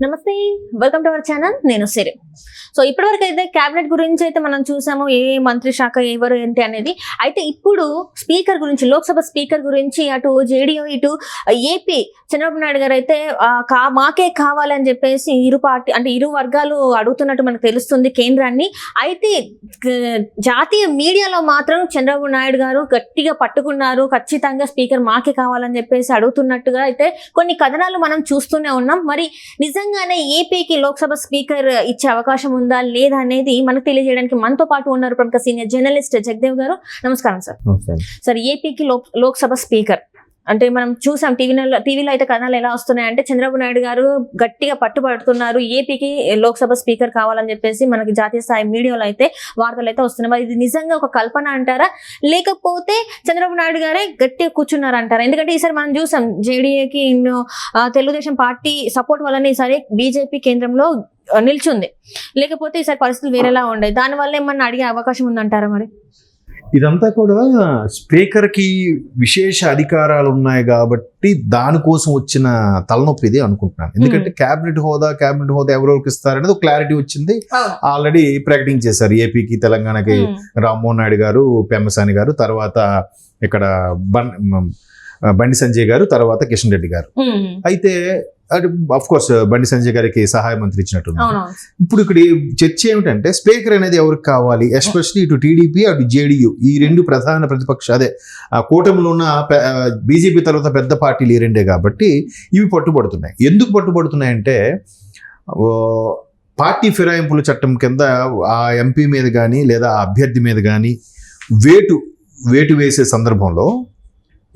నమస్తే, welcome to our channel. నేను సిరి. So ఇప్పటివరకు అయితే క్యాబినెట్ గురించి అయితే మనం చూసాము, ఏ మంత్రి శాఖ ఎవరు ఏంటి అనేది. అయితే ఇప్పుడు స్పీకర్ గురించి, లోక్సభ స్పీకర్ గురించి అటు జేడీయూ ఇటు ఏపీ చంద్రబాబు నాయుడు గారు అయితే మాకే కావాలని చెప్పేసి ఇరు వర్గాలు అడుగుతున్నట్టు మనకు తెలుస్తుంది కేంద్రాన్ని. అయితే జాతీయ మీడియాలో మాత్రం చంద్రబాబు నాయుడు గారు గట్టిగా పట్టుకున్నారు, ఖచ్చితంగా స్పీకర్ మాకే కావాలని చెప్పేసి అడుగుతున్నట్టుగా అయితే కొన్ని కథనాలు మనం చూస్తూనే ఉన్నాం. మరి నిజంగానే ఏపీకి లోక్సభ స్పీకర్ ఇచ్చే అవకాశం ఉందా లేదా అనేది మనకు తెలియజేయడానికి మనతో పాటు ఉన్నారు ప్రముఖ సీనియర్ జర్నలిస్ట్ జగదేవ్ గారు. నమస్కారం సార్. సార్, ఏపీకి లోక్సభ స్పీకర్ అంటే మనం చూసాం టీవీలో అయితే కథనాలు ఎలా వస్తున్నాయంటే చంద్రబాబు నాయుడు గారు గట్టిగా పట్టుబడుతున్నారు, ఏపీకి లోక్సభ స్పీకర్ కావాలని చెప్పేసి మనకి జాతీయ స్థాయి మీడియాలో అయితే వార్తలు అయితే వస్తున్నాయి. మరి ఇది నిజంగా ఒక కల్పన అంటారా, లేకపోతే చంద్రబాబు నాయుడు గారే గట్టిగా కూర్చున్నారు అంటారా? ఎందుకంటే ఈసారి మనం చూసాం జేడీఏకి తెలుగుదేశం పార్టీ సపోర్ట్ వల్లనే ఈసారి బీజేపీ కేంద్రంలో నిల్చుంది, లేకపోతే ఈసారి పరిస్థితులు వేరేలా ఉండేది. దానివల్ల ఏమన్నా అడిగే అవకాశం ఉందంటారా? మరి ఇదంతా కూడా స్పీకర్కి విశేష అధికారాలు ఉన్నాయి కాబట్టి దానికోసం వచ్చిన తలనొప్పి ఇది అనుకుంటున్నాను. ఎందుకంటే క్యాబినెట్ హోదా ఎవరెవరికి ఇస్తారనేది ఒక క్లారిటీ వచ్చింది, ఆల్రెడీ ప్రకటించేశారు. ఏపీకి తెలంగాణకి రామ్మోహన్ నాయుడు గారు, పెమ్మసాని గారు, తర్వాత ఇక్కడ బండి సంజయ్ గారు, తర్వాత కిషన్ రెడ్డి గారు. అయితే అఫ్ కోర్స్ బండి సంజయ్ గారికి సహాయ మంత్రి ఇచ్చినట్టుంది. ఇప్పుడు ఇక్కడ చర్చ ఏమిటంటే స్పీకర్ అనేది ఎవరికి కావాలి, ఎస్పెషల్లీ ఇటు టీడీపీ అటు జేడీయూ ఈ రెండు ప్రధాన ప్రతిపక్ష కూటమిలో ఉన్న బీజేపీ తర్వాత పెద్ద పార్టీలు ఈ రెండే కాబట్టి ఇవి పట్టుబడుతున్నాయి. ఎందుకు పట్టుబడుతున్నాయంటే పార్టీ ఫిరాయింపుల చట్టం కింద ఆ ఎంపీ మీద కానీ లేదా ఆ అభ్యర్థి మీద కానీ వేటు వేసే సందర్భంలో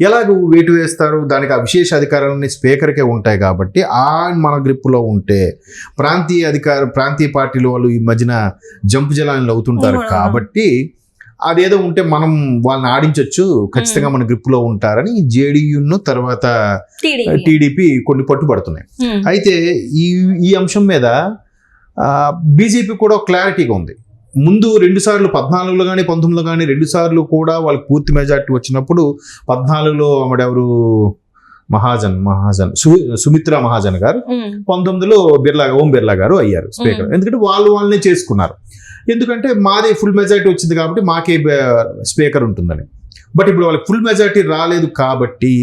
ఎలాగ వేటు వేస్తారు, దానికి ఆ విశేష అధికారాలన్నీ స్పీకర్కే ఉంటాయి కాబట్టి మన గ్రిప్పులో ఉంటే ప్రాంతీయ పార్టీల వాళ్ళు ఈ మధ్యన జంపు జలాలు అవుతుంటారు కాబట్టి అదేదో ఉంటే మనం వాళ్ళని ఆడించవచ్చు, ఖచ్చితంగా మన గ్రిప్పులో ఉంటారని జేడీయూను తర్వాత టీడీపీ కొన్ని పట్టుబడుతున్నాయి. అయితే ఈ అంశం మీద బీజేపీ కూడా క్లారిటీగా ఉంది. ముందు 2 సార్లు 14లో కానీ 19లో కానీ 2 సార్లు కూడా వాళ్ళకి పూర్తి మెజార్టీ వచ్చినప్పుడు 14లో ఆవిడెవరు సుమిత్రా మహాజన్ గారు, 19లో ఓం బిర్లా గారు అయ్యారు స్పీకర్. ఎందుకంటే వాళ్ళనే చేసుకున్నారు, ఎందుకంటే మాదే ఫుల్ మెజార్టీ వచ్చింది కాబట్టి మాకే స్పీకర్ ఉంటుందని. బట్ ఇప్పుడు వాళ్ళకి ఫుల్ మెజార్టీ రాలేదు కాబట్టి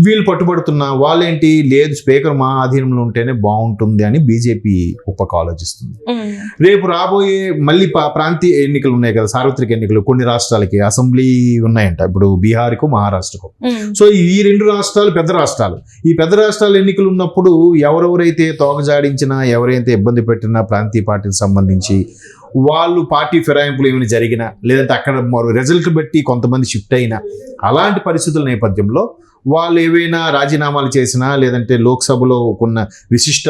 వీళ్ళు పట్టుబడుతున్నా వాళ్ళేంటి, లేదు స్పీకర్ మా అధీనంలో ఉంటేనే బాగుంటుంది అని బీజేపీ ఆలోచిస్తుంది. రేపు రాబోయే మళ్ళీ ప్రాంతీయ ఎన్నికలు ఉన్నాయి కదా, సార్వత్రిక ఎన్నికలు కొన్ని రాష్ట్రాలకి అసెంబ్లీ ఉన్నాయంట, ఇప్పుడు బీహార్కు మహారాష్ట్రకు. సో ఈ 2 రాష్ట్రాలు పెద్ద రాష్ట్రాలు, ఈ పెద్ద రాష్ట్రాల ఎన్నికలు ఉన్నప్పుడు ఎవరెవరైతే తోకజాడించినా ఎవరైతే ఇబ్బంది పెట్టినా ప్రాంతీయ పార్టీకి సంబంధించి వాళ్ళు పార్టీ ఫిరాయింపులు ఏమైనా జరిగినా లేదంటే అక్కడ రిజల్ట్ బట్టి కొంతమంది షిఫ్ట్ అయినా అలాంటి పరిస్థితుల నేపథ్యంలో వాళ్ళు ఏవైనా రాజీనామాలు చేసినా లేదంటే లోక్సభలో కొన్న విశిష్ట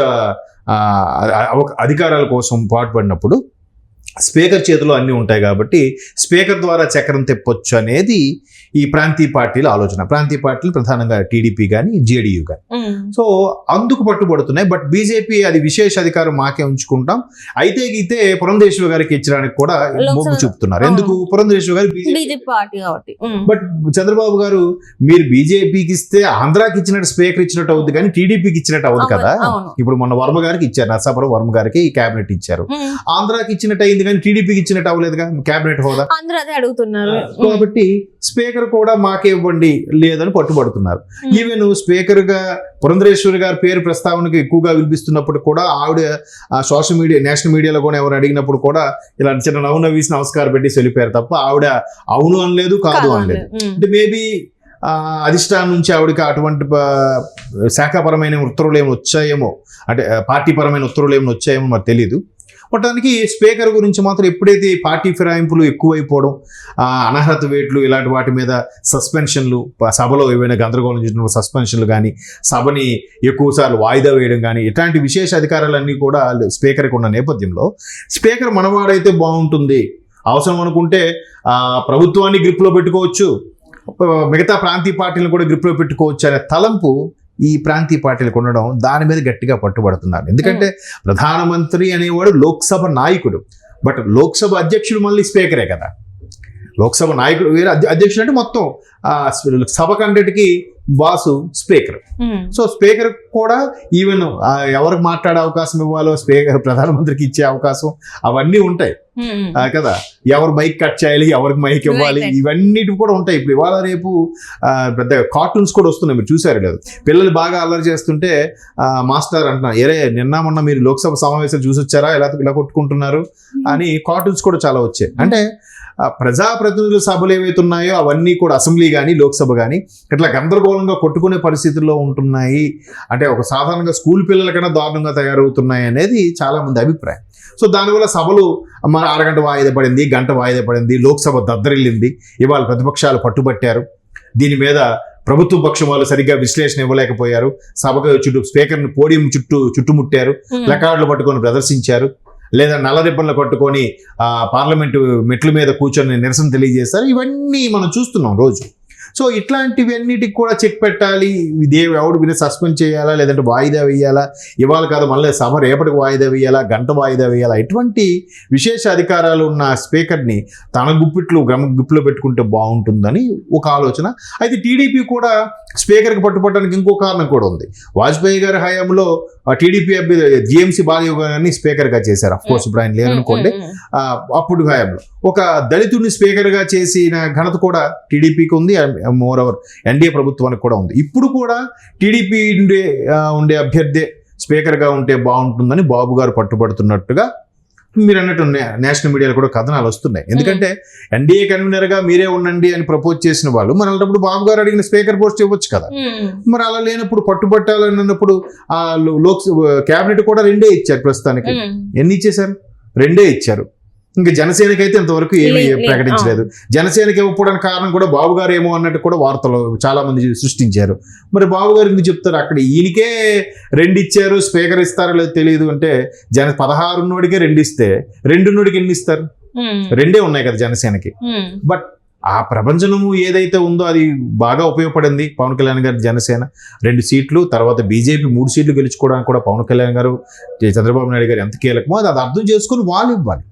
అధికారాల కోసం పాటుపడినప్పుడు స్పీకర్ చేతిలో అన్నీ ఉంటాయి కాబట్టి స్పీకర్ ద్వారా చక్రం తెప్పొచ్చు అనేది ఈ ప్రాంతీయ పార్టీల ఆలోచన. ప్రాంతీయ పార్టీలు ప్రధానంగా టీడీపీ కానీ జేడీయూ కానీ. సో అందుకు పట్టుబడుతున్నాయి. బట్ బీజేపీ అది విశేష అధికారం మాకే ఉంచుకుంటాం, అయితే పురంధేశ్వరి గారికి ఇచ్చడానికి కూడా మొగ్గు చూపుతున్నారు. ఎందుకు? పురంధేశ్వరి గారు బీజేపీ పార్టీ కాబట్టి. బట్ చంద్రబాబు గారు మీరు బీజేపీకి ఇస్తే ఆంధ్రాకి ఇచ్చినట్టు స్పీకర్ ఇచ్చినట్టు అవుద్ది కానీ టీడీపీకి ఇచ్చినట్టు అవుతుంది కదా. ఇప్పుడు మొన్న వర్మ గారికి ఇచ్చారు, నరసాపురం వర్మ గారికి ఈ క్యాబినెట్ ఇచ్చారు. ఆంధ్రాకి ఇచ్చినట్టు అయింది కానీ టీడీపీకి ఇచ్చినట్టు అవ్వలేదుగా క్యాబినెట్ హోదా. అడుగుతున్నారు కాబట్టి స్పీకర్ కూడా మాకే ఇవ్వండి లేదని పట్టుబడుతున్నారు. ఈవెన్ స్పీకర్ గా పురంధరేశ్వరి గారి పేరు ప్రస్తావనకు ఎక్కువగా వినిపిస్తున్నప్పుడు కూడా ఆవిడ సోషల్ మీడియా నేషనల్ మీడియాలో కూడా ఎవరు అడిగినప్పుడు కూడా ఇలా చిన్న నవ్వేసి నమస్కారం పెట్టి వెళ్ళిపోయారు తప్ప ఆవిడ అవును అనలేదు, కాదు అనలేదు. అంటే మేబీ అధిష్టానం నుంచి ఆవిడకి అటువంటి శాఖాపరమైన ఉత్తర్వులు ఏమి వచ్చాయేమో, అంటే పార్టీపరమైన ఉత్తర్వులు ఏమైనా వచ్చాయేమో మరి తెలీదు. మొత్తానికి స్పీకర్ గురించి మాత్రం ఎప్పుడైతే పార్టీ ఫిరాయింపులు ఎక్కువైపోవడం, అనర్హత వేట్లు ఇలాంటి వాటి మీద సస్పెన్షన్లు, సభలో ఏవైనా గందరగోళం చేసిన సస్పెన్షన్లు కానీ, సభని ఎక్కువసార్లు వాయిదా వేయడం కానీ, ఇట్లాంటి విశేష అధికారాలన్నీ కూడా స్పీకర్కి ఉన్న నేపథ్యంలో స్పీకర్ మనవాడైతే బాగుంటుంది, అవసరం అనుకుంటే ప్రభుత్వాన్ని గ్రిప్లో పెట్టుకోవచ్చు, మిగతా ప్రాంతీయ పార్టీలను కూడా గ్రిప్లో పెట్టుకోవచ్చు అనే తలంపు ఈ ప్రాంతీయ పార్టీలకు ఉండడం, దాని మీద గట్టిగా పట్టుబడుతున్నారు. ఎందుకంటే ప్రధానమంత్రి అనేవాడు లోక్సభ నాయకుడు, బట్ లోక్సభ అధ్యక్షుడు మళ్ళీ స్పీకరే కదా. లోక్సభ నాయకుడు వేరే, అధ్యక్షుడు అంటే మొత్తం సభ కంటటికి బాసు స్పీకర్. సో స్పీకర్ కూడా ఈవెన్ ఎవరికి మాట్లాడే అవకాశం ఇవ్వాలో స్పీకర్ ప్రధానమంత్రికి ఇచ్చే అవకాశం అవన్నీ ఉంటాయి కదా. ఎవరు మైక్ కట్ చేయాలి, ఎవరికి మైక్ ఇవ్వాలి, ఇవన్నిటి కూడా ఉంటాయి. ఇప్పుడు ఇవాళ రేపు పెద్ద కార్టూన్స్ కూడా వస్తున్నాయి, మీరు చూసారు లేదు. పిల్లలు బాగా అల్లరి చేస్తుంటే మాస్టర్ అంటున్నారు, ఏరే నిన్న మొన్న మీరు లోక్సభ సమావేశాలు చూసి వచ్చారా, ఇలా కొట్టుకుంటున్నారు అని కార్టూన్స్ కూడా చాలా వచ్చాయి. అంటే ప్రజాప్రతినిధుల సభలు ఏవైతే ఉన్నాయో అవన్నీ కూడా అసెంబ్లీ కానీ లోక్సభ కానీ ఇట్లా గందరగోళంగా కొట్టుకునే పరిస్థితుల్లో ఉంటున్నాయి. అంటే ఒక సాధారణంగా స్కూల్ పిల్లల కన్నా దారుణంగా తయారవుతున్నాయి అనేది చాలా మంది అభిప్రాయం. సో దానివల్ల సభలు మన అరగంట వాయిదా పడింది, గంట వాయిదా పడింది, లోక్సభ దద్దరిల్లింది. ఇవాళ ప్రతిపక్షాలు పట్టుబట్టారు. దీని మీద ప్రభుత్వ పక్షం వాళ్ళు సరిగ్గా విశ్లేషణ ఇవ్వలేకపోయారు. సభకు చుట్టూ స్పీకర్ని పోడియం చుట్టుముట్టారు, ప్లకార్డులు పట్టుకొని ప్రదర్శించారు, లేదా నల్ల రిబ్బన్లు కట్టుకొని పార్లమెంటు మెట్ల మీద కూర్చొని నిరసన తెలియజేస్తారు. ఇవన్నీ మనం చూస్తున్నాం రోజు. సో ఇట్లాంటివి అన్నిటికి కూడా చెక్ పెట్టాలి. ఎవడు విని సస్పెండ్ చేయాలా, లేదంటే వాయిదా వేయాలా, ఇవాళ కాదు మళ్ళీ సభ రేపటికి వాయిదా వేయాలా, గంట వాయిదా వేయాలా, ఇటువంటి విశేష అధికారాలు ఉన్న స్పీకర్ని తన గుప్పిలో పెట్టుకుంటే బాగుంటుందని ఒక ఆలోచన. అయితే టీడీపీ కూడా స్పీకర్కి పట్టుపట్టడానికి ఇంకో కారణం కూడా ఉంది. వాజ్పేయి గారి హయాంలో టీడీపీ అభ్యర్థి జిఎంసీ బాలయోగి గారిని స్పీకర్గా చేశారు. అఫ్కోర్స్ ఇప్పుడు ఆయన లేరనుకోండి. అప్పుడు హయాంలో ఒక దళితుడిని స్పీకర్గా చేసిన ఘనత కూడా టీడీపీకి ఉంది. మోర్ ఓవర్ ఎన్డీఏ ప్రభుత్వానికి కూడా ఉంది. ఇప్పుడు కూడా టీడీపీ ఉండే అభ్యర్థి స్పీకర్గా ఉంటే బాగుంటుందని బాబు గారు పట్టుబడుతున్నట్టుగా మీరు అన్నట్టు నేషనల్ మీడియాలో కూడా కథనాలు వస్తున్నాయి. ఎందుకంటే ఎన్డీఏ కన్వీనర్గా మీరే ఉండండి అని ప్రపోజ్ చేసిన వాళ్ళు మరి అలాంటప్పుడు బాబు గారు అడిగిన స్పీకర్ పోస్ట్ ఇవ్వచ్చు కదా. మరి అలా లేనప్పుడు పట్టుబట్టాలని అన్నప్పుడు క్యాబినెట్ కూడా 2 ఇచ్చారు. ప్రస్తుతానికి ఎన్ని ఇచ్చేశారు? 2 ఇచ్చారు. ఇంకా జనసేనకి అయితే ఇంతవరకు ఏమీ ప్రకటించలేదు. జనసేనకి ఇవ్వకపోవడానికి కారణం కూడా బాబు గారు ఏమో అన్నట్టు కూడా వార్తలు చాలా మంది సృష్టించారు. మరి బాబు గారు ఎందుకు చెప్తారు? అక్కడ ఈయనకే 2 ఇచ్చారు, స్పీకర్ ఇస్తారో లేదో తెలియదు అంటే 16 ఉన్నోడికే 2 ఇస్తే 2 ఉన్నోడికి ఎన్ని ఇస్తారు? 2 ఉన్నాయి కదా జనసేనకి. బట్ ఆ ప్రపంచము ఏదైతే ఉందో అది బాగా ఉపయోగపడింది పవన్ కళ్యాణ్ గారి జనసేన 2 సీట్లు, తర్వాత బీజేపీ 3 సీట్లు గెలుచుకోవడానికి కూడా పవన్ కళ్యాణ్ గారు చంద్రబాబు నాయుడు గారు ఎంత కీలకమో అది అర్థం చేసుకుని వాళ్ళు ఇవ్వాలి.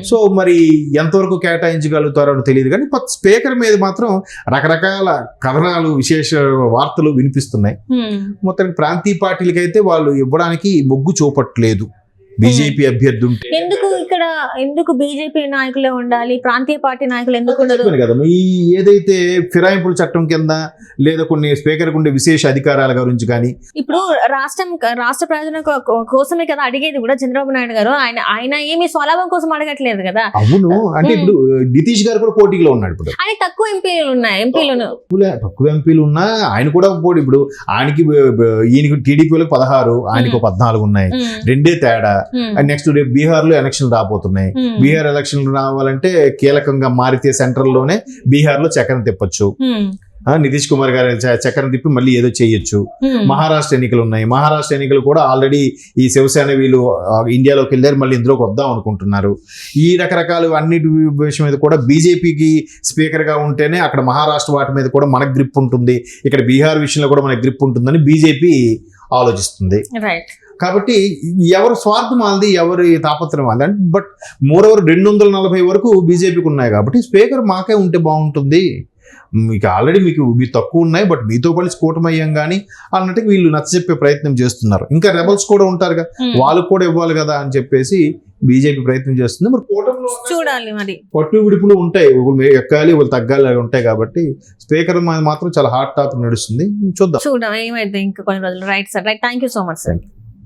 సో మరి ఎంతవరకు కేటాయించగలుగుతారో తెలియదు కానీ స్పీకర్ మీద మాత్రం రకరకాల కథనాలు, విశేష వార్తలు వినిపిస్తున్నాయి. మొత్తానికి ప్రాంతీయ పార్టీలకైతే వాళ్ళు ఇవ్వడానికి మొగ్గు చూపట్లేదు. బీజేపీ అభ్యర్థి ఉంటే ఎందుకు బీజేపీ నాయకులే ఉండాలి, ప్రాంతీయ పార్టీ నాయకులు ఎందుకు ఉండదు కదా. ఈ ఏదైతే ఫిరాయింపుల చట్టం కింద లేదా కొన్ని స్పీకర్కి ఉండే విశేష అధికారాల గురించి కానీ ఇప్పుడు రాష్ట్ర ప్రయోజనం కోసమే కదా అడిగేది కూడా చంద్రబాబు నాయుడు గారు. ఆయన ఏమి స్వలాభం కోసం అడగట్లేదు కదా. అవును, అంటే ఇప్పుడు నితీష్ గారు కూడా పోటీలో ఉన్నాడు. ఇప్పుడు ఆయన తక్కువ ఎంపీలు ఉన్నా ఆయన కూడా పోటీ. ఇప్పుడు ఆయనకి ఈయనకి టీడీపీ వాళ్ళకి 16, ఆయనకు 14 ఉన్నాయి. 2 తేడా. నెక్స్ట్ రేపు బీహార్ లో ఎలక్షన్ రాబోతున్నాయి. బీహార్ ఎలక్షన్లు రావాలంటే కీలకంగా మారితే సెంట్రల్ లోనే బీహార్ లో చక్రం తిప్పొచ్చు. నితీష్ కుమార్ గారు చక్రం తిప్పి మళ్ళీ ఏదో చేయొచ్చు. మహారాష్ట్ర ఎన్నికలు ఉన్నాయి. మహారాష్ట్ర ఎన్నికలు కూడా ఆల్రెడీ ఈ శివసేన వీళ్ళు ఇండియాలోకి వెళ్ళారు, మళ్ళీ ఇందులోకి వద్దాం అనుకుంటున్నారు. ఈ రకరకాలు అన్నిటి విషయం మీద కూడా బీజేపీకి స్పీకర్ గా ఉంటేనే అక్కడ మహారాష్ట్ర వాటి మీద కూడా మనకు గ్రిప్ ఉంటుంది, ఇక్కడ బీహార్ విషయంలో కూడా మనకు గ్రిప్ ఉంటుందని బీజేపీ ఆలోచిస్తుంది. కాబట్టి ఎవరు స్వార్థం వాళ్ళది, ఎవరి తాపత్రం వాళ్ళది. అంటే బట్ మోరోవర్ 240 వరకు బీజేపీకి ఉన్నాయి కాబట్టి స్పీకర్ మాకే ఉంటే బాగుంటుంది. మీకు ఆల్రెడీ మీ తక్కువ ఉన్నాయి, బట్ మీతో కలిసి కూటమి అయ్యాం కానీ అన్నట్టుగా వీళ్ళు నచ్చజెప్పే ప్రయత్నం చేస్తున్నారు. ఇంకా రెబల్స్ కూడా ఉంటారుగా, వాళ్ళకు కూడా ఇవ్వాలి కదా అని చెప్పేసి బీజేపీ ప్రయత్నం చేస్తుంది. మరి కూటమిలో చూడాలి, మరి పట్టు విడుపులు ఉంటాయి, ఎక్కాలి వాళ్ళు తగ్గాలి ఉంటాయి. కాబట్టి స్పీకర్ మాత్రం చాలా హాట్ టాపిక్ నడుస్తుంది. చూద్దాం ఏమైతే ఇంకా కొన్ని రోజులు. Right sir, right. Thank you so much sir.